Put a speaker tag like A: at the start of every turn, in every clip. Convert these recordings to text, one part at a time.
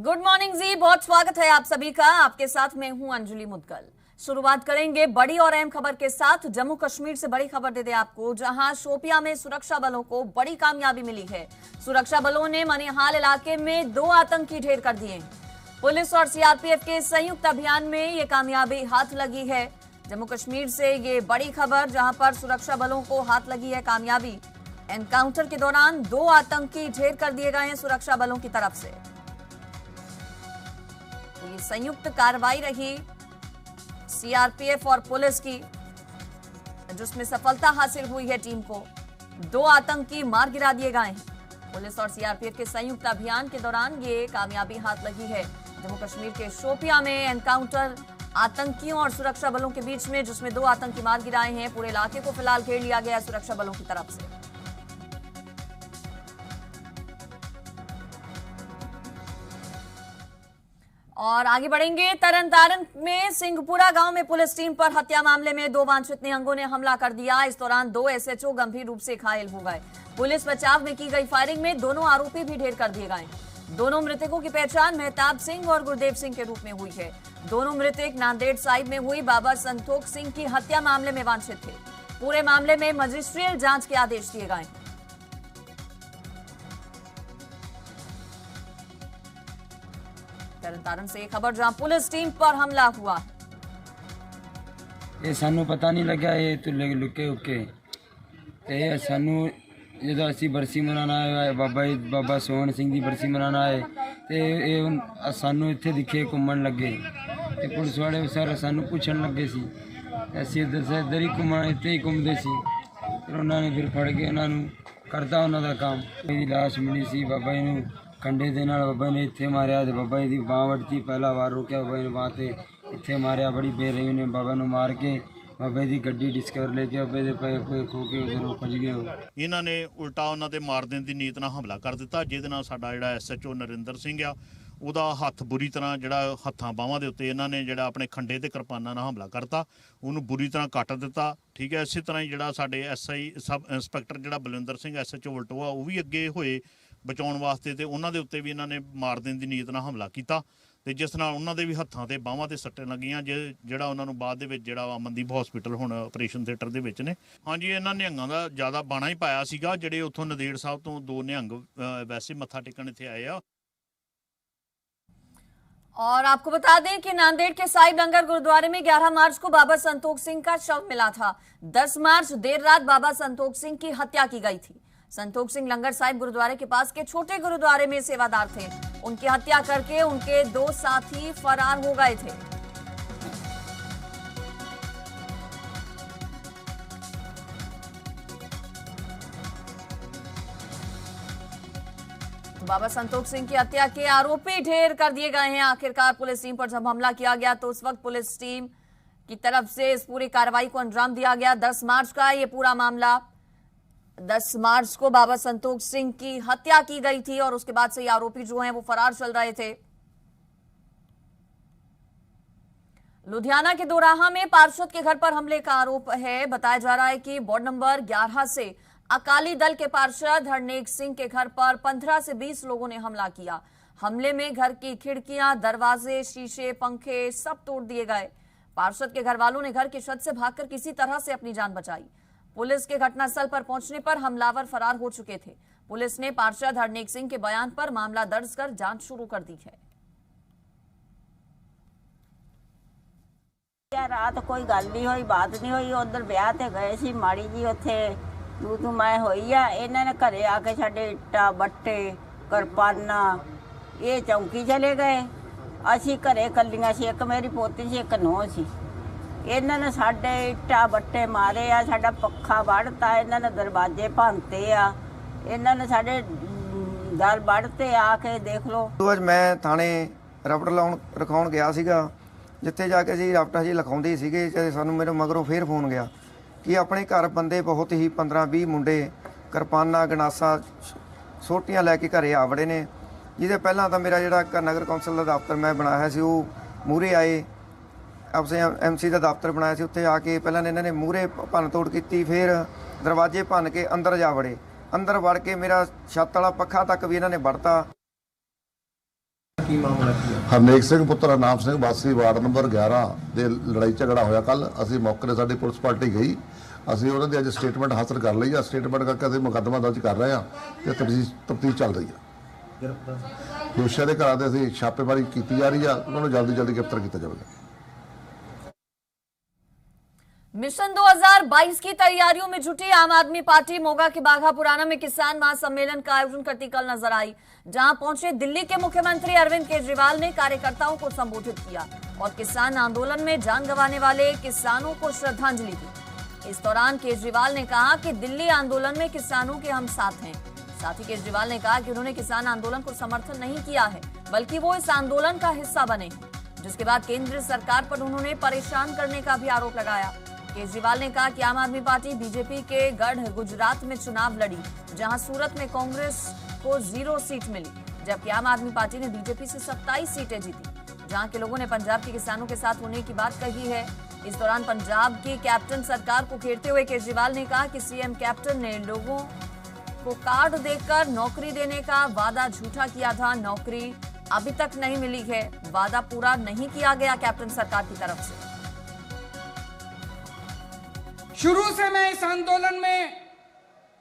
A: Good morning जी, बहुत स्वागत है आप सभी का। आपके साथ मैं हूं अंजलि मुदगल। शुरुआत करेंगे बड़ी और अहम खबर के साथ। जम्मू कश्मीर से बड़ी खबर देते आपको, जहां शोपियां में सुरक्षा बलों को बड़ी कामयाबी मिली है। सुरक्षा बलों ने मनिहाल इलाके में 2 आतंकी ढेर कर दिए। पुलिस और सीआरपीएफ के संयुक्त अभियान में ये कामयाबी हाथ लगी है। जम्मू कश्मीर से ये बड़ी खबर, जहां पर सुरक्षा बलों को हाथ लगी है कामयाबी। एनकाउंटर के दौरान 2 आतंकी ढेर कर दिए गए हैं सुरक्षा बलों की तरफ से। तो ये संयुक्त कार्रवाई रही सीआरपीएफ और पुलिस की, जिसमें सफलता हासिल हुई है टीम को। 2 आतंकी मार गिरा दिए गए हैं। पुलिस और सीआरपीएफ के संयुक्त अभियान के दौरान ये कामयाबी हाथ लगी है। जम्मू कश्मीर के शोपियां में एनकाउंटर आतंकियों और सुरक्षा बलों के बीच में, जिसमें 2 आतंकी मार गिराए हैं। पूरे इलाके को फिलहाल घेर लिया गया है सुरक्षा बलों की तरफ से। और आगे बढ़ेंगे। तरनतारन में सिंहपुरा गांव में पुलिस टीम पर हत्या मामले में 2 वांछित निहंगों ने हमला कर दिया। इस दौरान 2 एसएचओ गंभीर रूप से घायल हो गए। पुलिस बचाव में की गई फायरिंग में दोनों आरोपी भी ढेर कर दिए गए। दोनों मृतकों की पहचान मेहताब सिंह और गुरदेव सिंह के रूप में हुई है। दोनों मृतक नांदेड़ साहिब में हुई बाबा संतोख सिंह की हत्या मामले में वांछित थे। पूरे मामले में मजिस्ट्रियल जांच के आदेश दिए गए हैं। तरनतारन से खबर, जहां पुलिस टीम पर हमला हुआ।
B: ये सानू पता नहीं लगा, ये तो लुके उके ते सानू जो असी बरसी मनाना है बाबा सोहन सिंह की बरसी मनाना है ते सानू इत्थे दिखे घूमन लगे ते पुलिस वाले सर सानू पूछन लगे सी। असी इधर से इधर ही घूमन इत्थे ही घूमते सी। फिर उन्होंने फिर फड़ के उन्होंने करता उन्होंने काम। मेरी लाश मिली सी बाबा जी नूं कंडे दे नाल बाबा ने इत्थे मारिया ते बाबा जी दी बांह वड्ढती। पहला वार रोकिया बाबा ने बांह ते इत्थे मारिया। बड़ी बेरहमी ने बाबा नूं मार के बाबा दी गड्डी डिस्कवर लेके बाबे दे पैसे खो के उधर भज गए।
C: इन्हां ने उल्टा उन्हां ते मार देण दी नीयत नाल हमला कर दिता, जिहदे नाल साडा जिहड़ा एसएचओ नरिंदर सिंह आ ਉਹਦਾ ਹੱਥ ਬੁਰੀ ਤਰ੍ਹਾਂ ਜਿਹੜਾ ਹੱਥਾਂ ਬਾਹਾਂ ਦੇ ਉੱਤੇ ਇਹਨਾਂ ਨੇ ਜਿਹੜਾ ਆਪਣੇ ਖੰਡੇ ਤੇ ਕਿਰਪਾਨਾਂ ਨਾਲ ਹਮਲਾ ਕਰਤਾ, ਉਹਨੂੰ ਬੁਰੀ ਤਰ੍ਹਾਂ ਕੱਟ ਦਿੱਤਾ। ਠੀਕ ਹੈ, ਇਸੇ ਤਰ੍ਹਾਂ ਹੀ ਜਿਹੜਾ ਸਾਡੇ ਐਸਆਈ ਸਬ ਇੰਸਪੈਕਟਰ ਜਿਹੜਾ ਬਲਵਿੰਦਰ ਸਿੰਘ ਐਸਐਚਓ ਵਲਟੋਆ ਉਹ ਵੀ ਅੱਗੇ ਹੋਏ ਬਚਾਉਣ ਵਾਸਤੇ, ਤੇ ਉਹਨਾਂ ਦੇ ਉੱਤੇ ਵੀ ਇਹਨਾਂ ਨੇ ਮਾਰ ਦੇਣ ਦੀ ਨੀਅਤ ਨਾਲ ਹਮਲਾ ਕੀਤਾ, ਤੇ ਜਿਸ ਨਾਲ ਉਹਨਾਂ ਦੇ ਵੀ ਹੱਥਾਂ ਤੇ ਬਾਹਾਂ ਤੇ ਸੱਟਾਂ ਲੱਗੀਆਂ, ਜਿਹੜਾ ਉਹਨਾਂ ਨੂੰ ਬਾਅਦ ਦੇ ਵਿੱਚ ਜਿਹੜਾ ਅਮਨਦੀਪ ਹਸਪੀਟਲ ਹੁਣ ਆਪਰੇਸ਼ਨ ਥੀਏਟਰ ਦੇ ਵਿੱਚ ਨੇ। ਹਾਂਜੀ, ਇਹਨਾਂ ਨਿਹੰਗਾਂ ਦਾ ਜ਼ਿਆਦਾ ਬਾਣਾ ਹੀ ਪਾਇਆ ਸੀਗਾ। ਜਿਹੜੇ ਉੱਥੋਂ ਨੰਦੇੜ ਸਾਹਿਬ ਤੋਂ 2 ਨਿਹੰਗ ਵੈਸੇ ਮੱਥਾ ਟੇਕਣ ਇੱਥੇ ਆਏ ਆ।
A: और आपको बता दें कि नांदेड़ के साहिब लंगर गुरुद्वारे में 11 मार्च को बाबा संतोख सिंह का शव मिला था। 10 मार्च देर रात बाबा संतोख सिंह की हत्या की गई थी। संतोख सिंह लंगर साहिब गुरुद्वारे के पास के छोटे गुरुद्वारे में सेवादार थे। उनकी हत्या करके उनके 2 साथी फरार हो गए थे। बाबा संतोख सिंह की हत्या के आरोपी ढेर कर दिए गए हैं। आखिरकार पुलिस टीम पर जब हमला किया गया तो उस वक्त पुलिस टीम की तरफ से इस पूरी कार्रवाई को अंजाम दिया गया। 10 मार्च का ये पूरा मामला, 10 मार्च को बाबा संतोख सिंह की हत्या की गई थी और उसके बाद से ये आरोपी जो हैं वो फरार चल रहे थे। लुधियाना के दोराहा में पार्षद के घर पर हमले का आरोप है। बताया जा रहा है कि वार्ड नंबर 11 से अकाली दल के पार्षद हरनेक सिंह के घर पर 15 से 20 लोगों ने हमला किया। हमले में घर की खिड़कियां, दरवाजे, शीशे, पंखे सब तोड़ दिए गए। पार्षद के घर वालों ने घर की छत से भागकर किसी तरह से अपनी जान बचाई। पुलिस के घटनास्थल पर पहुंचने पर हमलावर फरार हो चुके थे। पुलिस ने पार्षद हरनेक सिंह के बयान पर मामला दर्ज कर जांच शुरू कर दी है।
D: रात कोई गल नहीं हुई, बात नहीं हुई। उधर ब्याह ते गए सी माड़ी जी, उत्थे तू मैं होई आ। इन्होंने घरे आके साडे इट्टा बट्टे किरपाना ये चौंकी चले गए। असी घरे कलियां सी, एक मेरी पोती सी, एक नूंह सी। इन्होंने साडे इट्टा बट्टे मारे आ, साडा पक्खा वढ़ता, इन्होंने दरवाजे भंनते आ, इन्होंने साडे दर वढ़ते आके देख लो।
E: ਅੱਜ ਮੈਂ ਥਾਣੇ ਰਪਟ ਰਖਾਉਣ ਗਿਆ ਸੀਗਾ, ਜਿੱਥੇ ਜਾ ਕੇ ਅਸੀਂ ਰਪਟ ਜੀ ਲਿਖਾਉਂਦੇ ਸੀਗੇ ਤੇ ਸਾਨੂੰ ਮੇਰੇ ਮਗਰੋਂ ਫੇਰ ਫੋਨ ਗਿਆ कि अपने घर बंदे बहुत ही 15-20 मुंडे किरपाना गनासा सोटियां लैके घरे आ वड़े ने। जिहदे पहलां तां मेरा जिहड़ा नगर कौंसल का दफ्तर मैं बनाया सी वो मूहरे आए, अपने MC का दफ्तर बनाया सी, उत्थे आके पहलां इन्हां ने मूहरे भन्न तोड़ की, फिर दरवाजे भन्न के अंदर जा वड़े। अंदर वड़ के मेरा छत वाला पक्खा तक भी इन्हां ने वड़ता।
F: ਕੀ ਮਾਮਲਾ ਕੀ ਹੈ?
G: ਹਰਨੇਕ ਸਿੰਘ ਪੁੱਤਰ ਹਰਨਾਮ ਸਿੰਘ ਵਾਸੀ ਵਾਰਡ ਨੰਬਰ 11 ਦੇ ਲੜਾਈ ਝਗੜਾ ਹੋਇਆ ਕੱਲ। ਅਸੀਂ ਮੌਕੇ ਤੇ ਸਾਡੀ ਪੁਲਿਸ ਪਾਰਟੀ ਗਈ, ਅਸੀਂ ਉਹਨਾਂ ਦੀ ਅੱਜ ਸਟੇਟਮੈਂਟ ਹਾਸਲ ਕਰ ਲਈ ਆ। ਸਟੇਟਮੈਂਟ ਕਰਕੇ ਅਸੀਂ ਮੁਕੱਦਮਾ ਦਰਜ ਕਰ ਰਹੇ ਹਾਂ ਤੇ ਤਫਤੀਸ਼ ਚੱਲ ਰਹੀ ਆ। ਦੋਸ਼ੀਆਂ ਦੇ ਘਰਾਂ ਦੇ ਅਸੀਂ ਛਾਪੇਮਾਰੀ ਕੀਤੀ ਜਾ ਰਹੀ ਆ, ਉਹਨਾਂ ਨੂੰ ਜਲਦੀ ਗ੍ਰਿਫਤਾਰ ਕੀਤਾ ਜਾਵੇਗਾ।
A: मिशन 2022 की तैयारियों में जुटी आम आदमी पार्टी मोगा के बाघा पुराना में किसान महासम्मेलन का आयोजन करती कल नजर आई, जहां पहुंचे दिल्ली के मुख्यमंत्री अरविंद केजरीवाल ने कार्यकर्ताओं को संबोधित किया और किसान आंदोलन में जान गंवाने वाले किसानों को श्रद्धांजलि दी। इस दौरान केजरीवाल ने कहा कि दिल्ली आंदोलन में किसानों के हम साथ हैं। साथ ही केजरीवाल ने कहा कि उन्होंने किसान आंदोलन को समर्थन नहीं किया है, बल्कि वो इस आंदोलन का हिस्सा बने हैं। जिसके बाद केंद्र सरकार पर उन्होंने परेशान करने का भी आरोप लगाया। केजरीवाल ने कहा कि आम आदमी पार्टी बीजेपी के गढ़ गुजरात में चुनाव लड़ी, जहां सूरत में कांग्रेस को 0 सीट मिली, जबकि आम आदमी पार्टी ने बीजेपी से 27 सीटें जीती। जहां के लोगों ने पंजाब के किसानों के साथ होने की बात कही है। इस दौरान पंजाब की कैप्टन सरकार को घेरते हुए केजरीवाल ने कहा कि सीएम कैप्टन ने लोगों को कार्ड देकर नौकरी देने का वादा झूठा किया था, नौकरी अभी तक नहीं मिली है, वादा पूरा नहीं किया गया कैप्टन सरकार की तरफ से।
H: शुरू से मैं इस आंदोलन में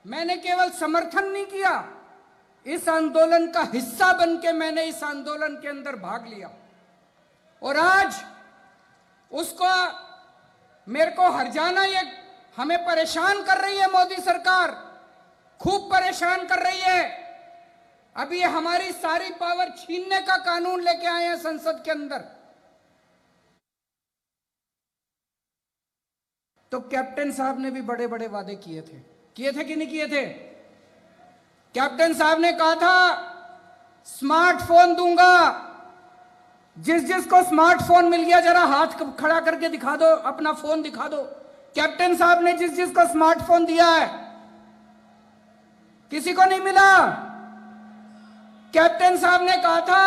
H: मैंने केवल समर्थन नहीं किया, इस आंदोलन का हिस्सा बनके मैंने इस आंदोलन के अंदर भाग लिया। और आज उसको मेरे को हर जाना, ये हमें परेशान कर रही है मोदी सरकार, खूब परेशान कर रही है। अभी हमारी सारी पावर छीनने का कानून लेके आए हैं संसद के अंदर। तो कैप्टन साहब ने भी बड़े बड़े वादे किए थे कि नहीं किए थे? कैप्टन साहब ने कहा था स्मार्टफोन दूंगा, जिसको स्मार्टफोन मिल गया जरा हाथ खड़ा करके दिखा दो, अपना फोन दिखा दो। कैप्टन साहब ने जिसको स्मार्टफोन दिया है, किसी को नहीं मिला। कैप्टन साहब ने कहा था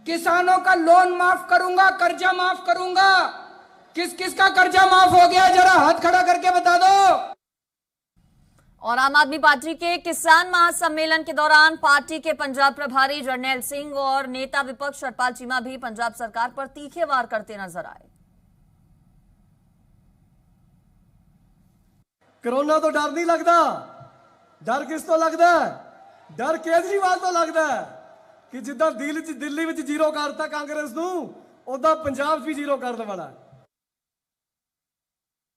H: किसानों का लोन माफ करूंगा, कर्जा माफ करूंगा। किस का कर्जा माफ हो गया, जरा हाथ खड़ा करके बता दो।
A: और आम आदमी पार्टी के किसान महासम्मेलन के दौरान पार्टी के पंजाब प्रभारी जरनैल सिंह और नेता विपक्ष सतपाल चीमा भी पंजाब सरकार पर तीखे वार करते नजर आए।
F: कोरोना तो डर नहीं लगता, डर किस तो लगता है? डर केजरीवाल तो लगता है कि जिद्दां दिल्ली में 0 करता कांग्रेस नूं, उदा पंजाब भी 0 करने वाला है।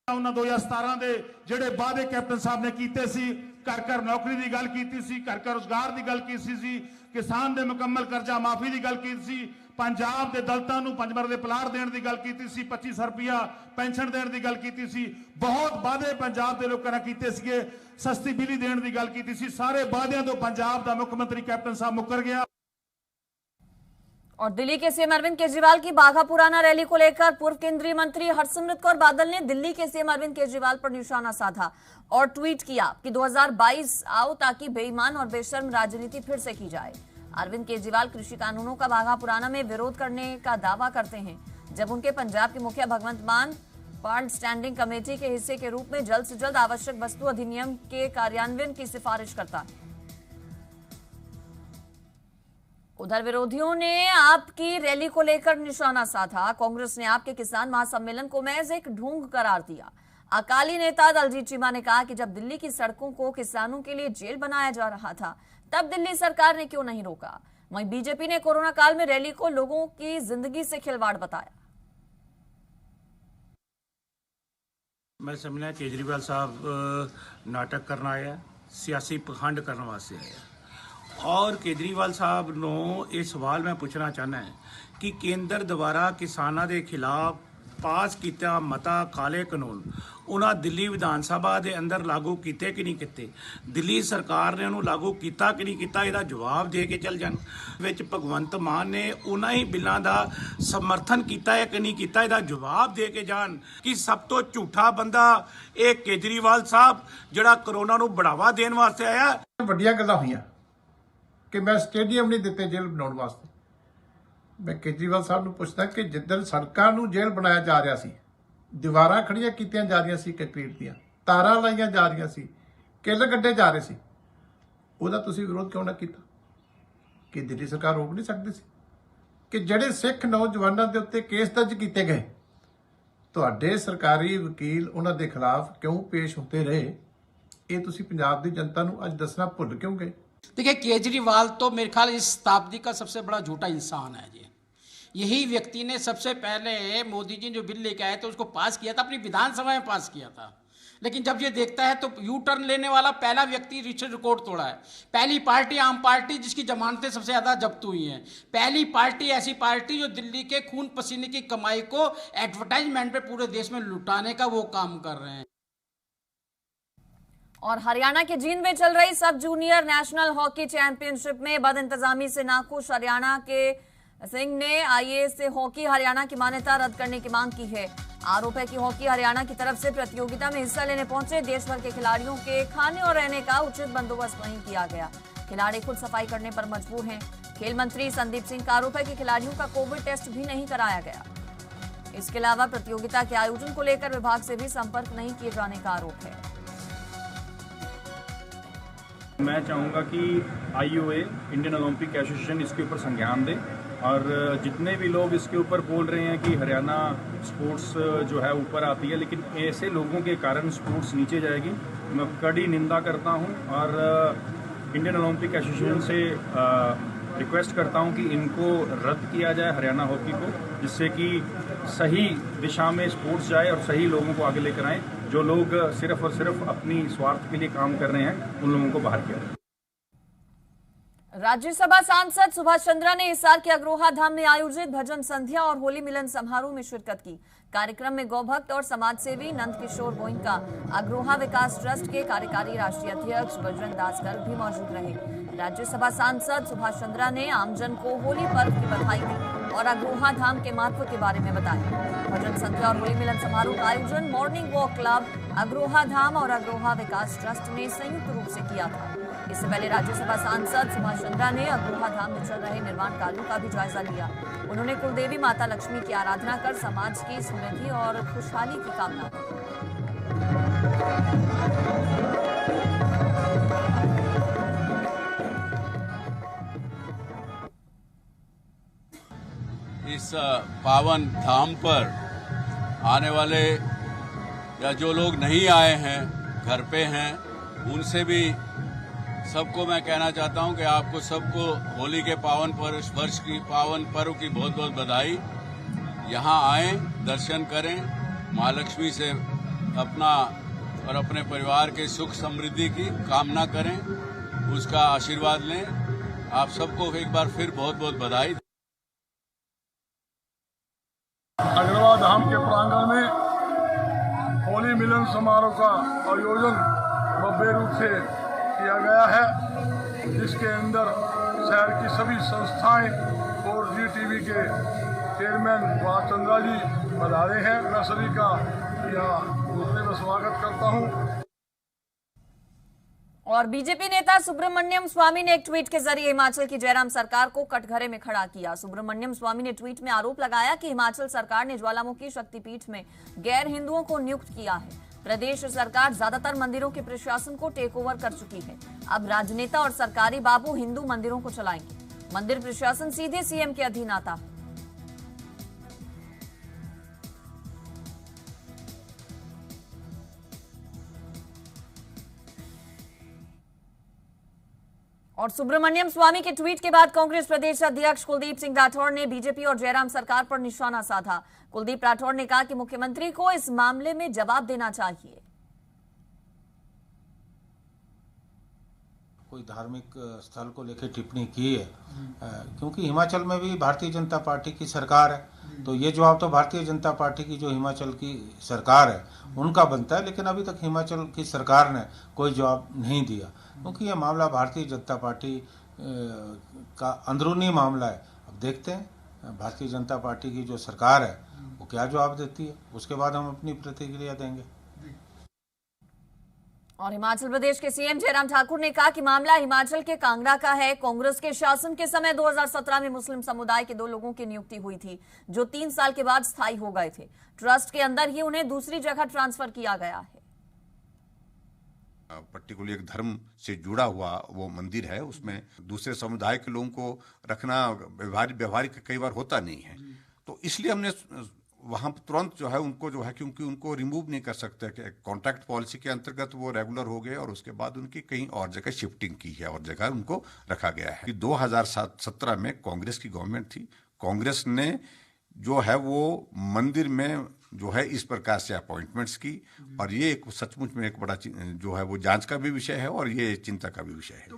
I: ਉਹਨਾਂ 2017 ਦੇ ਜਿਹੜੇ ਵਾਅਦੇ ਕੈਪਟਨ ਸਾਹਿਬ ਨੇ ਕੀਤੇ ਸੀ, ਘਰ ਨੌਕਰੀ ਦੀ ਗੱਲ ਕੀਤੀ ਸੀ, ਘਰ ਰੋਜ਼ਗਾਰ ਦੀ ਗੱਲ ਕੀਤੀ ਸੀ, ਕਿਸਾਨ ਦੇ ਮੁਕੰਮਲ ਕਰਜ਼ਾ ਮਾਫੀ ਦੀ ਗੱਲ ਕੀਤੀ ਸੀ, ਪੰਜਾਬ ਦੇ ਦਲਤਾਂ ਨੂੰ 5 ਮਰਲੇ ਪਲਾਟ ਦੇਣ ਦੀ ਗੱਲ ਕੀਤੀ ਸੀ, 2500 ਰੁਪਿਆ ਪੈਨਸ਼ਨ ਦੇਣ ਦੀ ਗੱਲ ਕੀਤੀ ਸੀ। ਬਹੁਤ ਵਾਅਦੇ ਪੰਜਾਬ ਦੇ ਲੋਕਾਂ ਨਾਲ ਕੀਤੇ ਸੀਗੇ, ਸਸਤੀ ਬਿਜਲੀ ਦੇਣ ਦੀ ਗੱਲ ਕੀਤੀ ਸੀ। ਸਾਰੇ ਵਾਅਦਿਆਂ ਤੋਂ ਪੰਜਾਬ ਦਾ ਮੁੱਖ ਮੰਤਰੀ ਕੈਪਟਨ ਸਾਹਿਬ ਮੁੱਕਰ ਗਿਆ।
A: और दिल्ली के सीएम अरविंद केजरीवाल की बाघा पुराना रैली को लेकर पूर्व केंद्रीय मंत्री हरसिमरत कौर बादल ने दिल्ली के सीएम अरविंद केजरीवाल पर निशाना साधा और ट्वीट किया कि 2022 आओ ताकि बेईमान और बेशर्म राजनीति फिर से की जाए। अरविंद केजरीवाल कृषि कानूनों का बाघा पुराना में विरोध करने का दावा करते हैं, जब उनके पंजाब के मुखिया भगवंत मान पार्ट स्टैंडिंग कमेटी के हिस्से के रूप में जल्द से जल्द आवश्यक वस्तु अधिनियम के कार्यान्वयन की सिफारिश करता है। उधर विरोधियों ने आपकी रैली को लेकर निशाना साधा। कांग्रेस ने आपके किसान महासम्मेलन को महज एक ढोंग करार दिया। अकाली नेता दलजीत चीमा ने कहा कि जब दिल्ली की सड़कों को किसानों के लिए जेल बनाया जा रहा था, तब दिल्ली सरकार ने क्यों नहीं रोका। वहीं बीजेपी ने कोरोना काल में रैली को लोगों की जिंदगी से खिलवाड़ बताया।
J: मैं समझना केजरीवाल साहब नाटक करना आया, सियासी पखंड करने वास्ते आया। और केजरीवाल साहब नो ये सवाल मैं पूछना चाहना है कि केंद्र द्वारा किसानों के खिलाफ पास किया मता काले कानून उन्हें दिल्ली विधान सभा के अंदर लागू किए कि नहीं किए, दिल्ली सरकार ने उन्होंने लागू किया कि नहीं किया, इसका जवाब दे के चल जान। विच भगवंत मान ने उन्होंने ही बिलों का समर्थन किया है कि नहीं किया, इसका जवाब दे के जान कि सब तो झूठा बंदा ये केजरीवाल साहब जिहड़ा कोरोना नूं बढ़ावा देने वास्ते आया।
K: वड्डियां गल्लां होईयां कि मैं स्टेडियम नहीं दिते जेल बनाने वास्ते। मैं केजरीवाल साहब नूं पुछदा कि जिद्दन सड़कां नूं जेल बनाया जा रहा सी, दीवारां खड़ियां कीतियां जा रही सी, कंक्रीट दियां तारां लाइयां जा रही सी, किल गड्ढे जा रहे सी, ਉਹਦਾ ਤੁਸੀਂ विरोध क्यों ना किया? ਕਿ ਦਿੱਲੀ ਸਰਕਾਰ ਰੋਕ ਨਹੀਂ ਸਕਦੀ ਸੀ ਕਿ ਜਿਹੜੇ ਸਿੱਖ ਨੌਜਵਾਨਾਂ ਦੇ ਉੱਤੇ ਕੇਸ ਦਰਜ ਕੀਤੇ ਗਏ ਤੁਹਾਡੇ ਸਰਕਾਰੀ ਵਕੀਲ ਉਹਨਾਂ ਦੇ ਖਿਲਾਫ ਕਿਉਂ ਪੇਸ਼ ਹੁੰਦੇ ਰਹੇ ਇਹ ਤੁਸੀਂ ਪੰਜਾਬ ਦੀ ਜਨਤਾ ਨੂੰ ਅੱਜ ਦੱਸਣਾ ਭੁੱਲ ਕਿਉਂ गए?
H: देखिए, केजरीवाल तो मेरे ख्याल इस शताब्दी का सबसे बड़ा झूठा इंसान है जी। यही व्यक्ति ने सबसे पहले मोदी जी जो बिल लेके आए थे उसको पास किया था, अपनी विधानसभा में पास किया था। लेकिन जब ये देखता है तो यू टर्न लेने वाला पहला व्यक्ति रिकॉर्ड तोड़ा है। पहली पार्टी आम पार्टी जिसकी जमानतें सबसे ज़्यादा जब्त हुई हैं, पहली पार्टी ऐसी पार्टी जो दिल्ली के खून पसीने की कमाई को एडवर्टाइजमेंट पे पूरे देश में लुटाने का वो काम कर रहे हैं।
A: और हरियाणा के जींद में चल रही सब जूनियर नेशनल हॉकी चैंपियनशिप में बदइंतजामी से नाखुश हरियाणा के सिंह ने आईएएस से हॉकी हरियाणा की मान्यता रद्द करने की मांग की है। आरोप है कि हॉकी हरियाणा की तरफ से प्रतियोगिता में हिस्सा लेने पहुंचे देश भर के खिलाड़ियों के खाने और रहने का उचित बंदोबस्त नहीं किया गया। खिलाड़ी खुद सफाई करने पर मजबूर हैं। खेल मंत्री संदीप सिंह का आरोप है कि खिलाड़ियों का कोविड टेस्ट भी नहीं कराया गया। इसके अलावा प्रतियोगिता के आयोजन को लेकर विभाग से भी संपर्क नहीं किए जाने का आरोप है।
L: मैं चाहूँगा कि आईओए इंडियन ओलंपिक एसोसिएशन इसके ऊपर संज्ञान दे और जितने भी लोग इसके ऊपर बोल रहे हैं कि हरियाणा स्पोर्ट्स जो है ऊपर आती है, लेकिन ऐसे लोगों के कारण स्पोर्ट्स नीचे जाएगी, मैं कड़ी निंदा करता हूं और इंडियन ओलंपिक एसोसिएशन से रिक्वेस्ट करता हूं कि इनको रद्द किया जाए हरियाणा हॉकी को, जिससे कि सही दिशा में स्पोर्ट्स जाए और सही लोगों को आगे लेकर आए। जो लोग सिर्फ और सिर्फ अपनी स्वार्थ के लिए काम कर रहे हैं उन लोगों को बाहर किया जाए।
A: राज्यसभा सांसद सुभाष चंद्रा ने हिसार के अग्रोहा धाम में आयोजित भजन संध्या और होली मिलन समारोह में शिरकत की। कार्यक्रम में गौभक्त और समाजसेवी नंद किशोर गोइंका, अग्रोहा विकास ट्रस्ट के कार्यकारी राष्ट्रीय अध्यक्ष बजरंग दास गर्ग भी मौजूद रहे। राज्यसभा सांसद सुभाष चंद्रा ने आमजन को होली पर्व की बधाई दी और अग्रोहा धाम के महत्व के बारे में बताया। भजन संध्या और होली मिलन समारोह का आयोजन मॉर्निंग वॉक क्लब, अग्रोहा धाम और अग्रोहा विकास ट्रस्ट ने संयुक्त रूप से किया था। इससे पहले राज्यसभा सांसद सुभाष चंद्रा ने अग्रोहा धाम में चल रहे निर्माण कार्यों का भी जायजा लिया। उन्होंने कुलदेवी माता लक्ष्मी की आराधना कर समाज की समृद्धि और खुशहाली की कामना की।
M: इस पावन धाम पर आने वाले या जो लोग नहीं आए हैं, घर पे हैं, उनसे भी सबको मैं कहना चाहता हूं कि आपको सबको होली के पावन वर्ष की पावन पर्व की बहुत बहुत बधाई। यहां आएं, दर्शन करें, माँ लक्ष्मी से अपना और अपने परिवार के सुख समृद्धि की कामना करें, उसका आशीर्वाद लें। आप सबको एक बार फिर बहुत बहुत बधाई।
N: अग्रवा धाम के प्रांगण में होली मिलन समारोह का आयोजन भव्य रूप से किया गया है, जिसके अंदर शहर की सभी संस्थाएं और जीटीवी के चेयरमैन सुभाष चंद्रा जी पधारे हैं। मैं सभी का यहाँ घूमने में स्वागत करता हूँ।
A: और बीजेपी नेता सुब्रमण्यम स्वामी ने एक ट्वीट के जरिए हिमाचल की जयराम सरकार को कटघरे में खड़ा किया। सुब्रमण्यम स्वामी ने ट्वीट में आरोप लगाया कि हिमाचल सरकार ने ज्वालामुखी शक्तिपीठ में गैर हिंदुओं को नियुक्त किया है। प्रदेश सरकार ज्यादातर मंदिरों के प्रशासन को टेक ओवर कर चुकी है। अब राजनेता और सरकारी बाबू हिंदू मंदिरों को चलाएंगे। मंदिर प्रशासन सीधे सीएम के अधीन आता है। और सुब्रमण्यम स्वामी के ट्वीट के बाद कांग्रेस प्रदेश अध्यक्ष कुलदीप सिंह राठौर ने बीजेपी और जयराम सरकार पर निशाना साधा। कुलदीप राठौर ने कहा कि मुख्यमंत्री को इस मामले में जवाब देना चाहिए।
O: कोई धार्मिक स्थल को लेकर टिप्पणी की है, क्योंकि हिमाचल में भी भारतीय जनता पार्टी की सरकार है, तो ये जवाब तो भारतीय जनता पार्टी की जो हिमाचल की सरकार है उनका बनता है। लेकिन अभी तक हिमाचल की सरकार ने कोई जवाब नहीं दिया, क्योंकि यह मामला भारतीय जनता पार्टी का अंदरूनी मामला है। अब देखते हैं भारतीय जनता पार्टी की जो सरकार है वो क्या जवाब देती है, उसके बाद हम अपनी प्रतिक्रिया देंगे।
A: और हिमाचल प्रदेश के सीएम जयराम ठाकुर ने कहा कि मामला हिमाचल के कांगड़ा का है। कांग्रेस के शासन के समय 2017 में मुस्लिम समुदाय के 2 लोगों की नियुक्ति हुई थी, जो 3 साल के बाद स्थायी हो गए थे। ट्रस्ट के अंदर ही उन्हें दूसरी जगह ट्रांसफर किया गया है।
P: पर्टिकुलर एक धर्म से जुड़ा हुआ वो मंदिर है, उसमें दूसरे समुदाय के लोगों को रखना व्यवहारिक कई बार होता नहीं है, तो इसलिए हमने वहाँ तुरंत जो है उनको जो है, क्योंकि उनको रिमूव नहीं कर सकते, कॉन्ट्रैक्ट पॉलिसी के अंतर्गत वो रेगुलर हो गए और उसके बाद उनकी कहीं और जगह शिफ्टिंग की है और जगह उनको रखा गया है। कि 2017 में कांग्रेस की गवर्नमेंट थी, कांग्रेस ने जो है वो मंदिर में जो है इस प्रकार से अपॉइंटमेंट्स की, और ये एक सचमुच में एक बड़ा जो है वो जांच का भी विषय है और ये चिंता का भी विषय है।